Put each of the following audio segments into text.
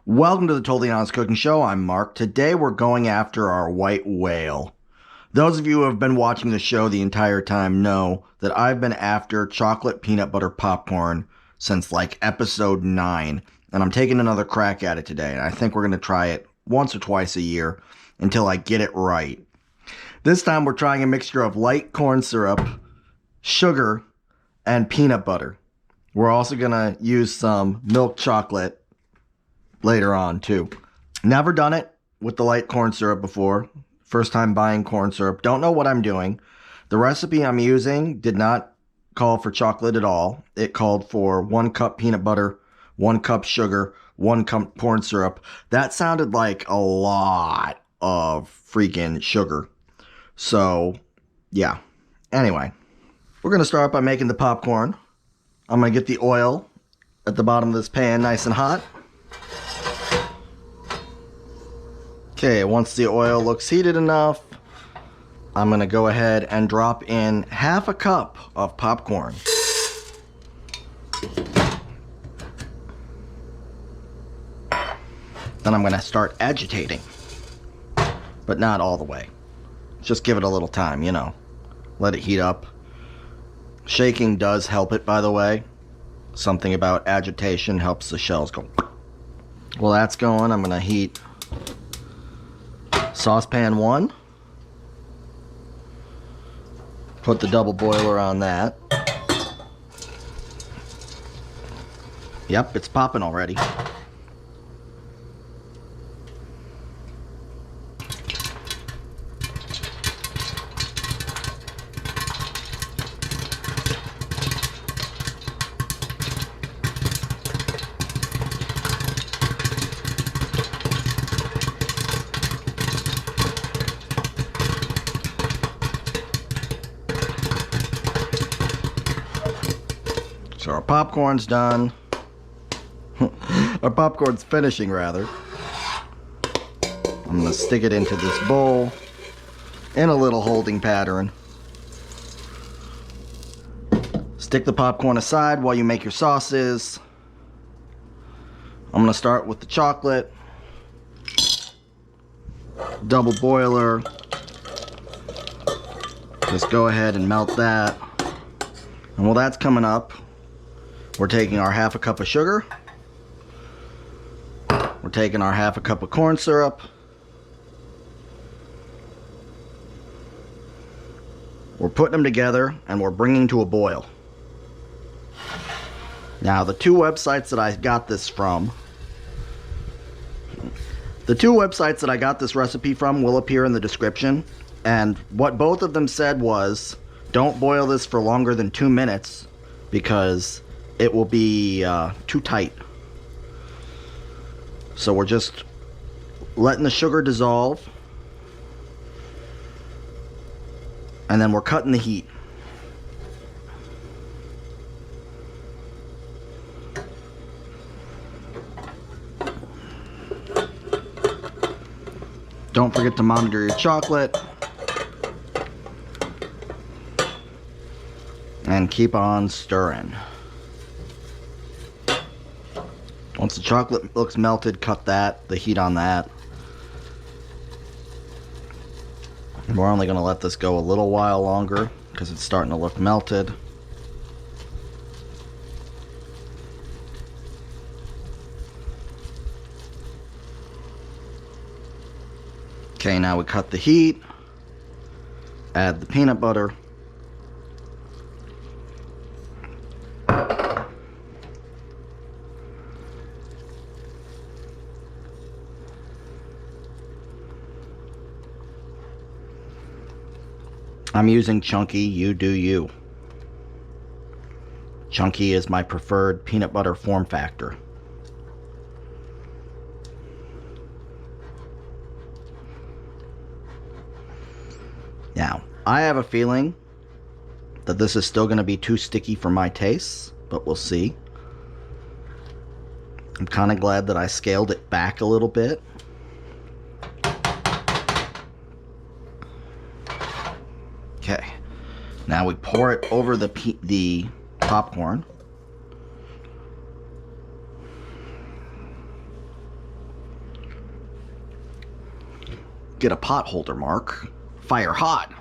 Welcome to the Totally Honest Cooking Show. I'm Mark. Today we're going after our white whale. Those of you who have been watching the show the entire time know that I've been after chocolate peanut butter popcorn since like episode 9. And I'm taking another crack at it today. And I think we're going to try it once or twice a year until I get it right. This time we're trying a mixture of light corn syrup, sugar, and peanut butter. We're also going to use some milk chocolate later on too. Never done it with the light corn syrup before. First time buying corn syrup. Don't know what I'm doing. The recipe I'm using did not call for chocolate at all. It called for 1 cup peanut butter, 1 cup sugar, 1 cup corn syrup. That sounded like a lot of freaking sugar. So, yeah. Anyway, we're going to start by making the popcorn. I'm going to get the oil at the bottom of this pan nice and hot. Okay, once the oil looks heated enough, I'm going to go ahead and drop in half a cup of popcorn. Then I'm going to start agitating, but not all the way. Just give it a little time, you know. Let it heat up. Shaking does help it, by the way. Something about agitation helps the shells go. Well, that's going. I'm going to heat saucepan 1. Put the double boiler on that. Yep, it's popping already. So our popcorn's done. Our popcorn's finishing, rather. I'm going to stick it into this bowl in a little holding pattern. Stick the popcorn aside while you make your sauces. I'm going to start with the chocolate. Double boiler. Just go ahead and melt that. And while that's coming up, we're taking our half a cup of sugar. We're taking our half a cup of corn syrup. We're putting them together and we're bringing to a boil. Now, the two websites that I got this from, the two websites that I got this recipe from will appear in the description. And what both of them said was, don't boil this for longer than 2 minutes because it will be too tight. So we're just letting the sugar dissolve. And then we're cutting the heat. Don't forget to monitor your chocolate. And keep on stirring. Once the chocolate looks melted, cut the heat on that. And we're only going to let this go a little while longer because it's starting to look melted. Okay, now we cut the heat, add the peanut butter. I'm using Chunky, you do you. Chunky is my preferred peanut butter form factor. Now, I have a feeling that this is still going to be too sticky for my tastes, but we'll see. I'm kind of glad that I scaled it back a little bit. Okay, now we pour it over the popcorn. get a pot holder, Mark. Fire hot.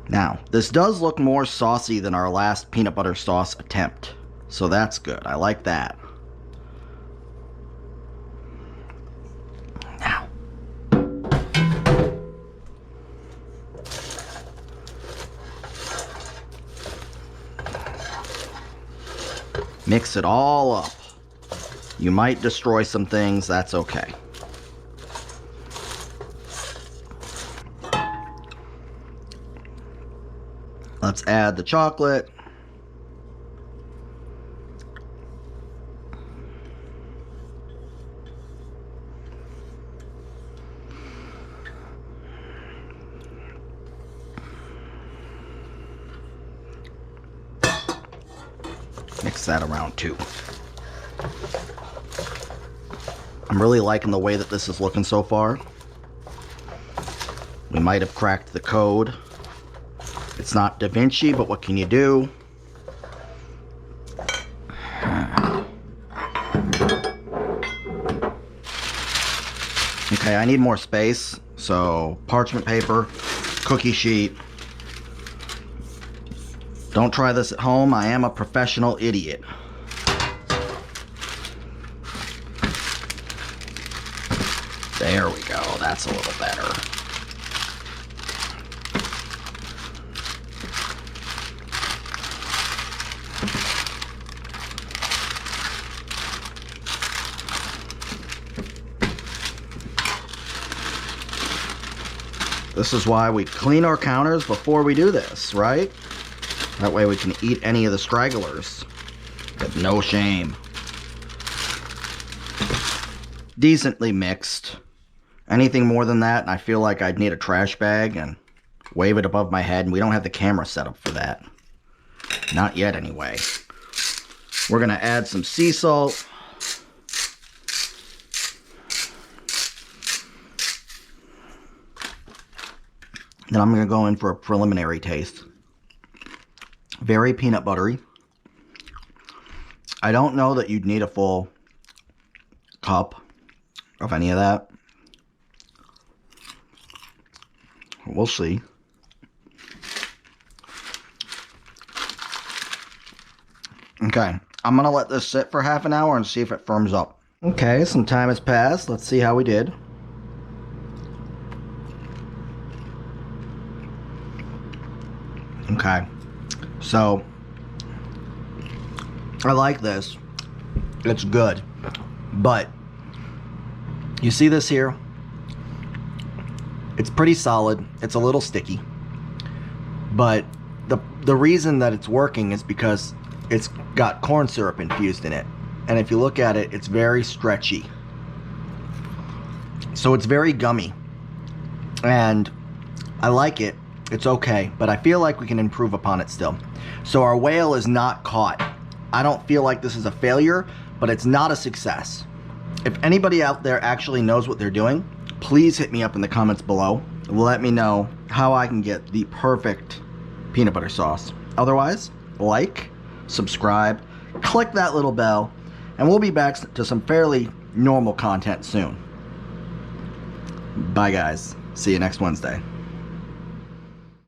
Now, this does look more saucy than our last peanut butter sauce attempt, so that's good. I like that. Now, mix it all up. You might destroy some things, that's okay. Let's add the chocolate. Mix that around too. I'm really liking the way that this is looking so far. We might have cracked the code. It's not Da Vinci, but what can you do? Okay, I need more space, so parchment paper, cookie sheet. Don't try this at home. I am a professional idiot. There we go. That's a little better. This is why we clean our counters before we do this, right? That way we can eat any of the stragglers with no shame. Decently mixed. Anything more than that, and I feel like I'd need a trash bag and wave it above my head, and we don't have the camera set up for that. Not yet, anyway. We're gonna add some sea salt. Then I'm gonna go in for a preliminary taste. Very peanut buttery. I don't know that you'd need a full cup of any of that. We'll see. Okay, I'm gonna let this sit for half an hour and see if it firms up. Okay, some time has passed. Let's see how we did. Okay, so I like this. It's good, but you see this here? It's pretty solid. It's a little sticky, but the reason that it's working is because it's got corn syrup infused in it, and if you look at it, it's very stretchy, so it's very gummy, and I like it. It's okay, but I feel like we can improve upon it still. So our whale is not caught. I don't feel like this is a failure, but it's not a success. If anybody out there actually knows what they're doing, please hit me up in the comments below. Let me know how I can get the perfect peanut butter sauce. Otherwise, like, subscribe, click that little bell, and we'll be back to some fairly normal content soon. Bye guys. See you next Wednesday.